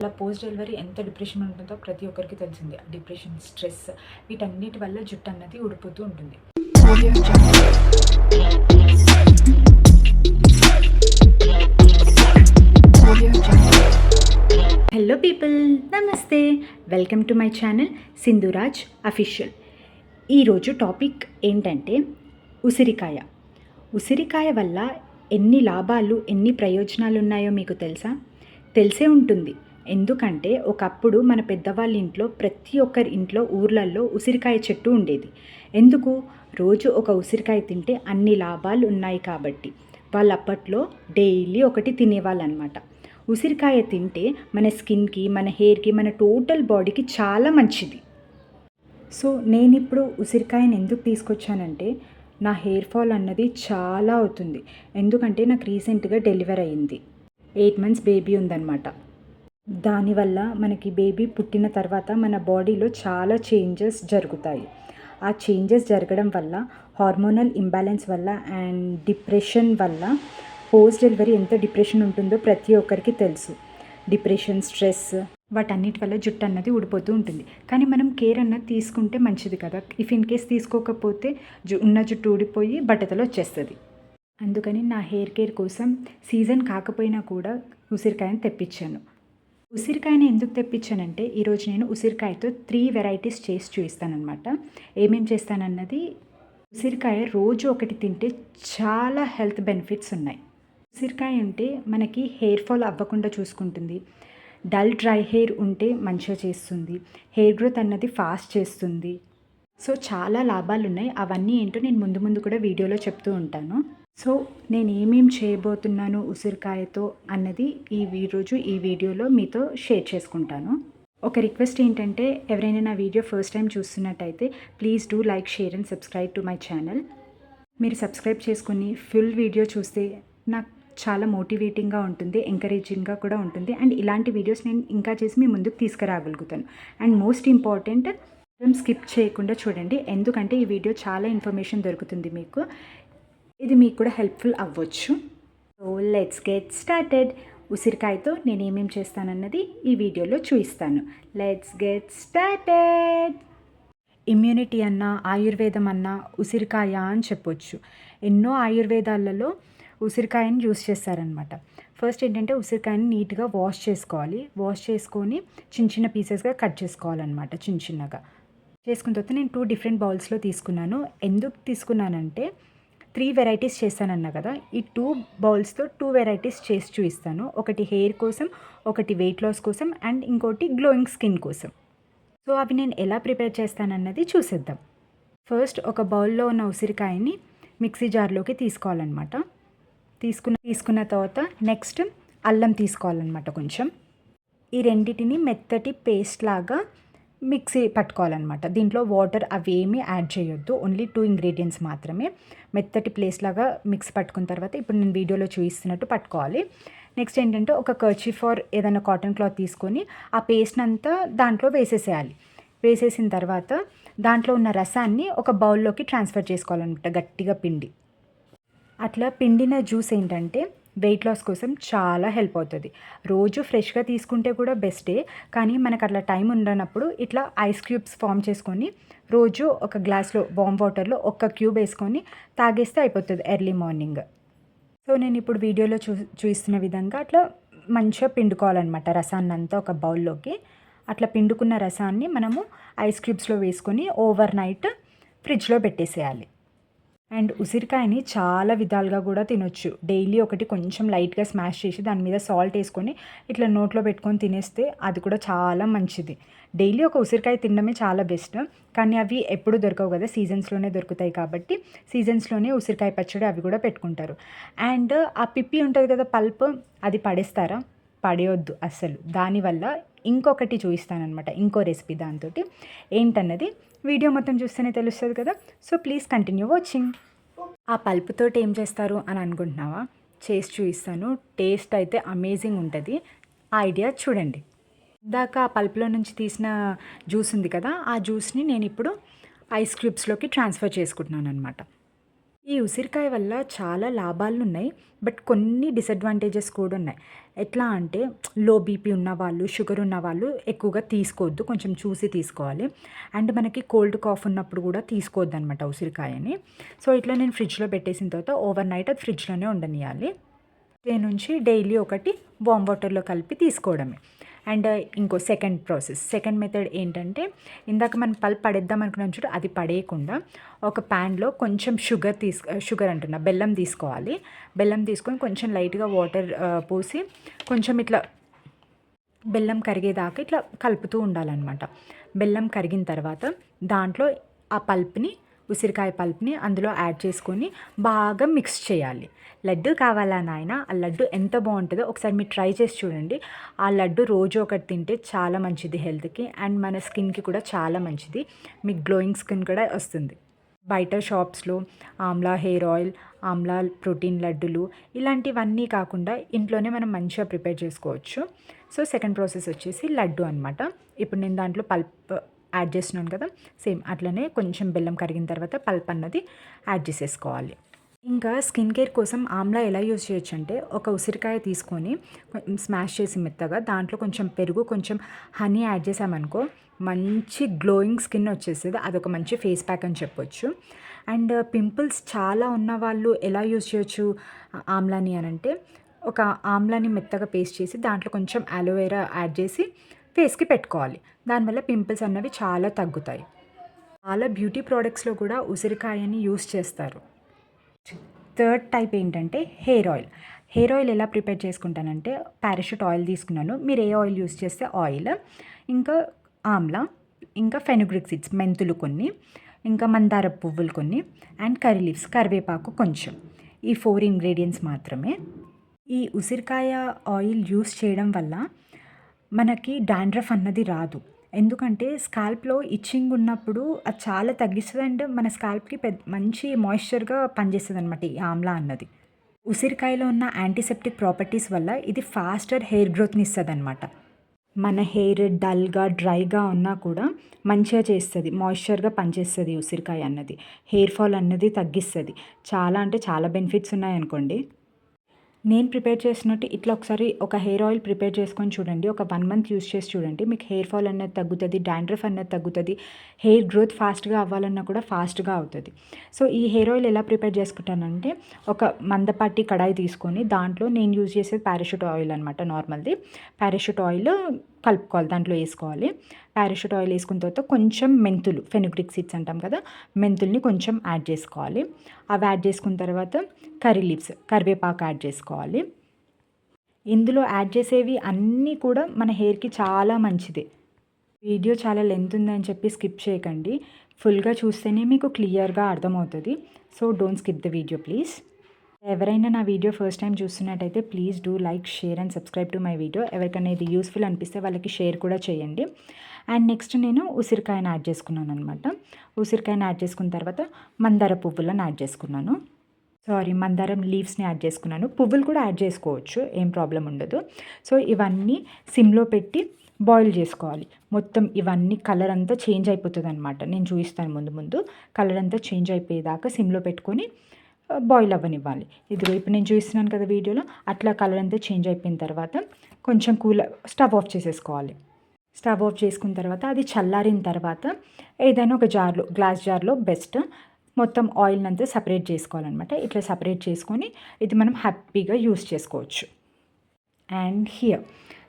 అలా post delivery ఎంత depression ఉంటుందో ప్రతి ఒక్కరికి తెలిసిందే. డిప్రెషన్, స్ట్రెస్ వీటన్నిటి వల్ల జుట్టు అన్నది ఊడిపోతూ ఉంటుంది. హలో పీపుల్, నమస్తే, welcome to my channel Sindhuraj official. ఈరోజు టాపిక్ ఏంటంటే ఉసిరికాయ. ఉసిరికాయ వల్ల ఎన్ని లాభాలు, ఎన్ని ప్రయోజనాలు ఉన్నాయో మీకు తెలుసా? తెలిసే ఉంటుంది. ఎందుకంటే ఒకప్పుడు మన పెద్దవాళ్ళ ఇంట్లో, ప్రతి ఒక్కరి ఇంట్లో, ఊర్లలో ఉసిరికాయ చెట్టు ఉండేది. ఎందుకు? రోజు ఒక ఉసిరికాయ తింటే అన్ని లాభాలు ఉన్నాయి కాబట్టి వాళ్ళు అప్పట్లో డైలీ ఒకటి తినేవాళ్ళు అనమాట. ఉసిరికాయ తింటే మన స్కిన్కి, మన హెయిర్కి, మన టోటల్ బాడీకి చాలా మంచిది. సో నేను ఇప్పుడు ఉసిరికాయని ఎందుకు తీసుకొచ్చానంటే, నా హెయిర్ ఫాల్ అన్నది చాలా అవుతుంది. ఎందుకంటే నాకు రీసెంట్గా డెలివరీ అయింది. 8 months బేబీ ఉందన్నమాట. దానివల్ల మనకి బేబీ పుట్టిన తర్వాత మన బాడీలో చాలా చేంజెస్ జరుగుతాయి. ఆ చేంజెస్ జరగడం వల్ల, హార్మోనల్ ఇంబ్యాలెన్స్ వల్ల అండ్ డిప్రెషన్ వల్ల, పోస్ట్ డెలివరీ ఎంత డిప్రెషన్ ఉంటుందో ప్రతి ఒక్కరికి తెలుసు. డిప్రెషన్, స్ట్రెస్ వాటన్నిటి వల్ల జుట్టు అన్నది ఊడిపోతూ ఉంటుంది. కానీ మనం కేర్ అన్నది తీసుకుంటే మంచిది కదా. ఇఫ్ ఇన్ కేస్ తీసుకోకపోతే ఉన్న జుట్టు ఊడిపోయి బట్టతలు వచ్చేస్తుంది. అందుకని నా హెయిర్ కేర్ కోసం సీజన్ కాకపోయినా కూడా ఉసిరికాయని తెప్పించాను. ఉసిరికాయని ఎందుకు తెప్పించానంటే, ఈరోజు నేను ఉసిరికాయతో 3 వెరైటీస్ చేసి చూపిస్తానమాట. ఏమేం చేస్తానన్నది. ఉసిరికాయ రోజు ఒకటి తింటే చాలా హెల్త్ బెనిఫిట్స్ ఉన్నాయి. ఉసిరికాయ ఉంటే మనకి హెయిర్ ఫాల్ అవ్వకుండా చూసుకుంటుంది. డల్ డ్రై హెయిర్ ఉంటే మంచిగా చేస్తుంది. హెయిర్ గ్రోత్ అన్నది ఫాస్ట్ చేస్తుంది. సో చాలా లాభాలు ఉన్నాయి. అవన్నీ ఏంటో నేను ముందు కూడా వీడియోలో చెప్తూ ఉంటాను. సో నేను ఏమేం చేయబోతున్నాను ఉసిరికాయతో అన్నది రోజు ఈ వీడియోలో మీతో షేర్ చేసుకుంటాను. ఒక రిక్వెస్ట్ ఏంటంటే, ఎవరైనా నా వీడియో ఫస్ట్ టైం చూస్తున్నట్టయితే please do like, share and subscribe to my channel. మీరు సబ్స్క్రైబ్ చేసుకుని ఫుల్ వీడియో చూస్తే నాకు చాలా మోటివేటింగ్గా ఉంటుంది, ఎంకరేజింగ్గా కూడా ఉంటుంది. అండ్ ఇలాంటి వీడియోస్ నేను ఇంకా చేసి మీ ముందుకు తీసుకురాగలుగుతాను. అండ్ మోస్ట్ ఇంపార్టెంట్, స్కిప్ చేయకుండా చూడండి, ఎందుకంటే ఈ వీడియో చాలా ఇన్ఫర్మేషన్ దొరుకుతుంది మీకు. ఇది మీకు కూడా హెల్ప్ఫుల్ అవ్వచ్చు. So let's get started. ఉసిరికాయతో నేను ఏమేమి చేస్తానన్నది ఈ వీడియోలో చూపిస్తాను. Let's get started. ఇమ్యూనిటీ అన్నా, ఆయుర్వేదం అన్నా ఉసిరికాయ అని చెప్పొచ్చు. ఎన్నో ఆయుర్వేదాలలో ఉసిరికాయని యూస్ చేస్తారనమాట. ఫస్ట్ ఏంటంటే, ఉసిరికాయని నీట్గా వాష్ చేసుకోవాలి. వాష్ చేసుకొని చిన్న పీసెస్గా కట్ చేసుకోవాలన్నమాట. చిన్నగా చేసుకున్న తర్వాత నేను 2 డిఫరెంట్ బౌల్స్లో తీసుకున్నాను. ఎందుకు తీసుకున్నానంటే, 3 వెరైటీస్ చేస్తానన్నా కదా, ఈ 2 బౌల్స్తో 2 వెరైటీస్ చేసి చూపిస్తాను. ఒకటి హెయిర్ కోసం, ఒకటి వెయిట్ లాస్ కోసం అండ్ ఇంకోటి గ్లోయింగ్ స్కిన్ కోసం. సో అవి నేను ఎలా ప్రిపేర్ చేస్తానన్నది చూసేద్దాం. ఫస్ట్ ఒక బౌల్లో ఉన్న ఉసిరికాయని మిక్సీ జార్లోకి తీసుకోవాలన్నమాట. తీసుకున్న తర్వాత నెక్స్ట్ అల్లం తీసుకోవాలన్నమాట కొంచెం. ఈ రెండింటిని మెత్తటి పేస్ట్ లాగా మిక్సీ పట్టుకోవాలన్నమాట. దీంట్లో వాటర్ అవేమీ యాడ్ చేయొద్దు, ఓన్లీ 2 ఇంగ్రీడియంట్స్ మాత్రమే. మెత్తటి ప్లేస్ లాగా మిక్స్ పట్టుకున్న తర్వాత ఇప్పుడు నేను వీడియోలో చూపిస్తున్నట్టు పట్టుకోవాలి. నెక్స్ట్ ఏంటంటే, ఒక కర్చీఫ్ ఆర్ ఏదైనా కాటన్ క్లాత్ తీసుకొని ఆ పేస్ట్ని అంతా దాంట్లో వేసేసేయాలి. వేసేసిన తర్వాత దాంట్లో ఉన్న రసాన్ని ఒక బౌల్లోకి ట్రాన్స్ఫర్ చేసుకోవాలన్నమాట, గట్టిగా పిండి. అట్లా పిండిన జ్యూస్ ఏంటంటే వెయిట్ లాస్ కోసం చాలా హెల్ప్ అవుతుంది. రోజు ఫ్రెష్గా తీసుకుంటే కూడా బెస్టే, కానీ మనకు అట్లా టైం ఉండనప్పుడు ఇట్లా ఐస్ క్యూబ్స్ ఫామ్ చేసుకొని రోజు ఒక గ్లాస్లో వామ్ వాటర్లో 1 క్యూబ్ వేసుకొని తాగేస్తే అయిపోతుంది ఎర్లీ మార్నింగ్. సో నేను ఇప్పుడు వీడియోలో చూస్తున్న విధంగా అట్లా మంచిగా పిండుకోవాలన్నమాట రసాన్ని అంతా ఒక బౌల్లోకి. అట్లా పిండుకున్న రసాన్ని మనము ఐస్ క్యూబ్స్లో వేసుకొని ఓవర్ నైట్ ఫ్రిడ్జ్లో పెట్టేసేయాలి. అండ్ ఉసిరికాయని చాలా విధాలుగా కూడా తినొచ్చు. డైలీ ఒకటి కొంచెం లైట్గా స్మాష్ చేసి దాని మీద సాల్ట్ వేసుకొని ఇట్లా నోట్లో పెట్టుకొని తినేస్తే అది కూడా చాలా మంచిది. డైలీ ఒక ఉసిరికాయ తినడమే చాలా బెస్ట్. కానీ అవి ఎప్పుడు దొరకవు కదా, సీజన్స్లోనే దొరుకుతాయి కాబట్టి సీజన్స్లోనే ఉసిరికాయ పచ్చడి అవి కూడా పెట్టుకుంటారు. అండ్ ఆ పిప్పి ఉంటుంది కదా, పల్ప్, అది పడేస్తారా? పడేయొద్దు అస్సలు. దానివల్ల ఇంకొకటి చూపిస్తానమాట, ఇంకో రెసిపీ. దాంతో ఏంటన్నది వీడియో మొత్తం చూస్తేనే తెలుస్తుంది కదా. So please continue watching. ఆ పల్పుతోటి ఏం చేస్తారు అని అనుకుంటున్నావా? చేసి చూపిస్తాను. టేస్ట్ అయితే అమేజింగ్ ఉంటుంది. ఆ ఐడియా చూడండి. ఇందాక ఆ పల్పులో నుంచి తీసిన జ్యూస్ ఉంది కదా, ఆ జ్యూస్ని నేను ఇప్పుడు ఐస్ క్యూబ్స్లోకి ట్రాన్స్ఫర్ చేసుకుంటున్నాను అనమాట. ఈ ఉసిరికాయ వల్ల చాలా లాభాలున్నాయి. బట్ కొన్ని డిసడ్వాంటేజెస్ కూడా ఉన్నాయి. ఎట్లా అంటే లో బీపీ ఉన్నవాళ్ళు, షుగర్ ఉన్నవాళ్ళు ఎక్కువగా తీసుకోవద్దు. కొంచెం చూసి తీసుకోవాలి. అండ్ మనకి కోల్డ్, కాఫ్ ఉన్నప్పుడు కూడా తీసుకోవద్దనమాట ఉసిరికాయని. సో, ఇట్లా నేను ఫ్రిడ్జ్‌లో పెట్టేసిన తర్వాత ఓవర్ నైట్ అది ఫ్రిడ్జ్‌లోనే ఉండనియాలి. డే నుంచి డైలీ ఒకటి వార్మ్ వాటర్‌లో కలిపి తీసుకోవడమే. అండ్ ఇంకో సెకండ్ మెథడ్ ఏంటంటే, ఇందాక మనం పల్ప్ పడేద్దాం అనుకున్నాం చూడు, అది పడేయకుండా ఒక ప్యాన్‌లో కొంచెం షుగర్ అంటున్నా, బెల్లం తీసుకోవాలి. బెల్లం తీసుకొని కొంచెం లైట్‌గా వాటర్ పోసి కొంచెం ఇట్లా బెల్లం కరిగేదాకా ఇట్లా కలుపుతూ ఉండాలన్నమాట. బెల్లం కరిగిన తర్వాత దాంట్లో ఆ పల్ప్‌ని, ఉసిరికాయ పల్ప్‌ని అందులో యాడ్ చేసుకొని బాగా మిక్స్ చేయాలి. లడ్డు కావాలా నాయనా? ఆ లడ్డు ఎంత బాగుంటుందో ఒకసారి మీరు ట్రై చేసి చూడండి. ఆ లడ్డు రోజు ఒకటి తింటే చాలా మంచిది హెల్త్‌కి అండ్ మన స్కిన్‌కి కూడా చాలా మంచిది. మీకు గ్లోయింగ్ స్కిన్ కూడా వస్తుంది. బయట షాప్స్‌లో amla hair oil, amla protein లడ్డులు ఇలాంటివన్నీ కాకుండా ఇంట్లోనే మనం మంచిగా ప్రిపేర్ చేసుకోవచ్చు. సో, సెకండ్ ప్రాసెస్ వచ్చేసి లడ్డు అనమాట. ఇప్పుడు నేను దాంట్లో పల్ప్ యాడ్ చేస్తున్నాను కదా! సేమ్ అట్లనే కొంచెం బెల్లం కరిగిన తర్వాత పల్ప్ అన్నది యాడ్ చేసేసుకోవాలి. ఇంకా స్కిన్ కేర్ కోసం ఆమ్లా ఎలా యూజ్ చేయొచ్చు అంటే, ఒక ఉసిరికాయ తీసుకొని స్మాష్ చేసి మెత్తగా దాంట్లో కొంచెం పెరుగు, కొంచెం హనీ యాడ్ చేసామనుకో మంచి గ్లోయింగ్ స్కిన్ వచ్చేస్తది. అదొక మంచి ఫేస్ ప్యాక్ అని చెప్పొచ్చు. అండ్ పింపుల్స్ చాలా ఉన్నవాళ్ళు ఎలా యూజ్ చేయొచ్చు ఆమ్లాని అనంటే, ఒక ఆమ్లాని మెత్తగా పేస్ట్ చేసి దాంట్లో కొంచెం అలోవెరా యాడ్ చేసి ఫేస్‌కి పెట్టుకోవాలి. దానివల్ల పింపుల్స్ అన్నవి చాలా తగ్గుతాయి. చాలా బ్యూటీ ప్రొడక్ట్స్‌లో కూడా ఉసిరికాయని యూజ్ చేస్తారు. థర్డ్ టైప్ ఏంటంటే హెయిర్ ఆయిల్. హెయిర్ ఆయిల్ ఎలా ప్రిపేర్ చేసుకుంటానంటే, పారాషూట్ ఆయిల్ తీసుకున్నాను. మీరు ఏ ఆయిల్ యూస్ చేస్తే ఆయిల్, ఇంకా ఆమ్లా, ఇంకా ఫెనుగ్రిక్ సీడ్స్ మెంతులు కొన్ని, ఇంకా మందార పువ్వులు కొన్ని, అండ్ కర్రీ లీవ్స్ కరివేపాకు కొంచెం. ఈ 4 ఇంగ్రీడియంట్స్ మాత్రమే. ఈ ఉసిరికాయ ఆయిల్ యూస్ చేయడం వల్ల మనకి డాండ్రఫ్ అన్నది రాదు. ఎందుకంటే స్కాల్ప్‌లో ఇచ్చింగ్ ఉన్నప్పుడు అది చాలా తగ్గిస్తది అండ్ మన స్కాల్ప్‌కి మంచి మాయిశ్చర్‌గా పనిచేస్తదనమాట ఈ ఆమ్లా అన్నది. ఉసిరికాయలో ఉన్న యాంటీసెప్టిక్ ప్రాపర్టీస్ వల్ల ఇది ఫాస్టర్ హెయిర్ గ్రోత్‌ని ఇస్తదనమాట. మన హెయిర్ డల్‌గా, డ్రైగా ఉన్నా కూడా మంచిగా చేస్తది. మాయిశ్చర్‌గా పనిచేస్తది ఉసిరికాయ అన్నది. హెయిర్ ఫాల్ అన్నది తగ్గిస్తది. చాలా అంటే చాలా బెనిఫిట్స్ ఉన్నాయనుకోండి. నేను ప్రిపేర్ చేసినట్టు ఇట్లా ఒకసారి ఒక హెయిర్ ఆయిల్ ప్రిపేర్ చేసుకొని చూడండి. ఒక 1 మంత్ యూజ్ చేసి చూడండి. మీకు హెయిర్ ఫాల్ అనేది తగ్గుతది. డాండ్రఫ్ అనేది తగ్గుతది. హెయిర్ గ్రోత్ ఫాస్ట్‌గా అవ్వాలన్నా కూడా ఫాస్ట్‌గా అవుతది. సో, ఈ హెయిర్ ఆయిల్ ఎలా ప్రిపేర్ చేసుకుంటానంటే, ఒక మందపాటి కడాయి తీసుకొని దాంట్లో నేను యూజ్ చేసేది పారాషూట్ ఆయిల్ అనమాట నార్మల్‌ది. పారాషూట్ ఆయిల్ కలుపుకోవాలి. దాంట్లో ఏసుకోవాలి. పారాషూట్ ఆయిల్ ఏసుకున్న తర్వాత కొంచెం మెంతులు, ఫెనుగ్రిక్ సీడ్స్ అంటాం కదా! మెంతుల్ని కొంచెం యాడ్ చేసుకోవాలి. అవి యాడ్ చేసుకున్న తర్వాత కర్రీ లీవ్స్, కరివేపాకు యాడ్ చేసుకోవాలి. ఇందులో యాడ్ చేసేవి అన్నీ కూడా మన హెయిర్‌కి చాలా మంచిది. వీడియో చాలా లెంత్ ఉందని చెప్పి స్కిప్ చేయకండి. ఫుల్‌గా చూస్తేనే మీకు క్లియర్‌గా అర్థమవుతది. So, don't skip the video please. ఎవరైనా నా వీడియో ఫస్ట్ టైం చూస్తున్నట్టయితే please do like, share and subscribe to my video. ఎవరికైనా ఇది యూస్ఫుల్ అనిపిస్తే వాళ్ళకి షేర్ కూడా చేయండి. అండ్ నెక్స్ట్ నేను ఉసిరికాయని యాడ్ చేసుకున్నాను అనమాట. ఉసిరికాయని యాడ్ చేసుకున్న తర్వాత మందార పువ్వులను యాడ్ చేసుకున్నాను. మందారం లీవ్స్‌ని యాడ్ చేసుకున్నాను. పువ్వులు కూడా యాడ్ చేసుకోవచ్చు. ఏం ప్రాబ్లమ్ ఉండదు. సో, ఇవన్నీ సిమ్‌లో పెట్టి బాయిల్ చేసుకోవాలి. మొత్తం ఇవన్నీ కలర్ అంతా చేంజ్ అయిపోతదనమాట. నేను చూపిస్తాను ముందు ముందు. కలర్ అంతా చేంజ్ అయిపోయేదాకా సిమ్‌లో పెట్టుకొని బాయిల్ అవ్వనివ్వాలి. ఇదిగో ఇప్పుడు నేను చూపిస్తున్నాను కదా వీడియోలో, అట్లా కలర్ అంతా చేంజ్ అయిపోయిన తర్వాత కొంచెం స్టవ్ ఆఫ్ చేసేసుకోవాలి. స్టవ్ ఆఫ్ చేసుకున్న తర్వాత అది చల్లారిన తర్వాత ఏదైనా ఒక జార్‌లో, గ్లాస్ జార్‌లో బెస్ట్. మొత్తం ఆయిల్‌నంతా సెపరేట్ చేసుకోవాలనమాట. ఇట్లా సెపరేట్ చేసుకొని ఇది మనం హ్యాపీగా యూజ్ చేసుకోవచ్చు. అండ్ హియర్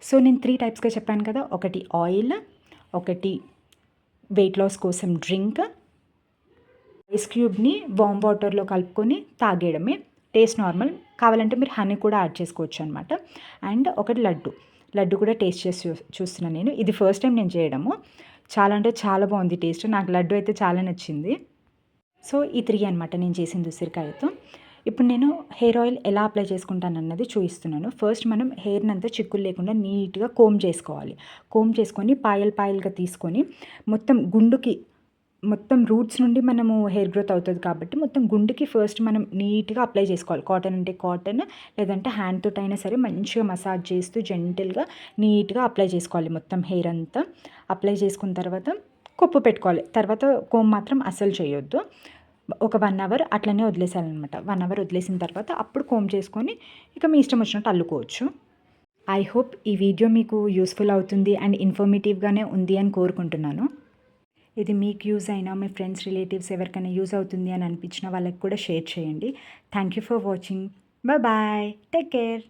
సో, నేను 3 టైప్స్‌గా చెప్పాను కదా! ఒకటి ఆయిల్, ఒకటి వెయిట్ లాస్ కోసం డ్రింక్, ఐస్ క్యూబ్‌ని వార్మ్ వాటర్‌లో కలుపుకొని తాగేయడమే. Taste normal. కావాలంటే మీరు హనీ కూడా యాడ్ చేసుకోవచ్చు అనమాట. అండ్ ఒకటి లడ్డు. లడ్డు కూడా టేస్ట్ చేసి చూస్తున్నాను నేను. ఇది ఫస్ట్ టైం నేను చేయడము. చాలా అంటే చాలా బాగుంది టేస్ట్. నాకు లడ్డు అయితే చాలా నచ్చింది. సో, ఈ 3 అనమాట నేను చేసింది ఉసిరికాయతో. ఇప్పుడు నేను హెయిర్ ఆయిల్ ఎలా అప్లై చేసుకుంటానన్నది చూపిస్తున్నాను. ఫస్ట్ మనం హెయిర్‌నంతా చిక్కులు లేకుండా నీట్‌గా కోంబ్ చేసుకోవాలి. కోంబ్ చేసుకొని పాయలుగా తీసుకొని మొత్తం రూట్స్ నుండి మనము హెయిర్ గ్రోత్ అవుతది కాబట్టి మొత్తం గుండుకి ఫస్ట్ మనం నీట్‌గా అప్లై చేసుకోవాలి. కాటన్ అంటే కాటన్, లేదంటే హ్యాండ్ తోటైనా సరే మంచిగా మసాజ్ చేస్తూ జెంటిల్‌గా నీట్‌గా అప్లై చేసుకోవాలి మొత్తం హెయిర్ అంతా. అప్లై చేసుకున్న తర్వాత కొప్పు పెట్టుకోవాలి. తర్వాత కోంబ్ మాత్రం అస్సలు చేయొద్దు. ఒక 1 అవర్ అట్లనే వదిలేసేయాలనమాట. 1 అవర్ వదిలేసిన తర్వాత అప్పుడు కోంబ్ చేసుకొని ఇక మీ ఇష్టం వచ్చినట్టు అల్లుకోవచ్చు. ఐ హోప్ ఈ వీడియో మీకు యూస్‌ఫుల్ అవుతుంది అండ్ ఇన్ఫర్మేటివ్‌గానే ఉంది అని కోరుకుంటున్నాను. ఇది మీకు యూజ్ అయినా మీ ఫ్రెండ్స్, రిలేటివ్స్ ఎవరికైనా యూజ్ అవుతుంది అని అనిపించిన వాళ్ళకి కూడా షేర్ చేయండి. Thank you for watching. Bye. Take care.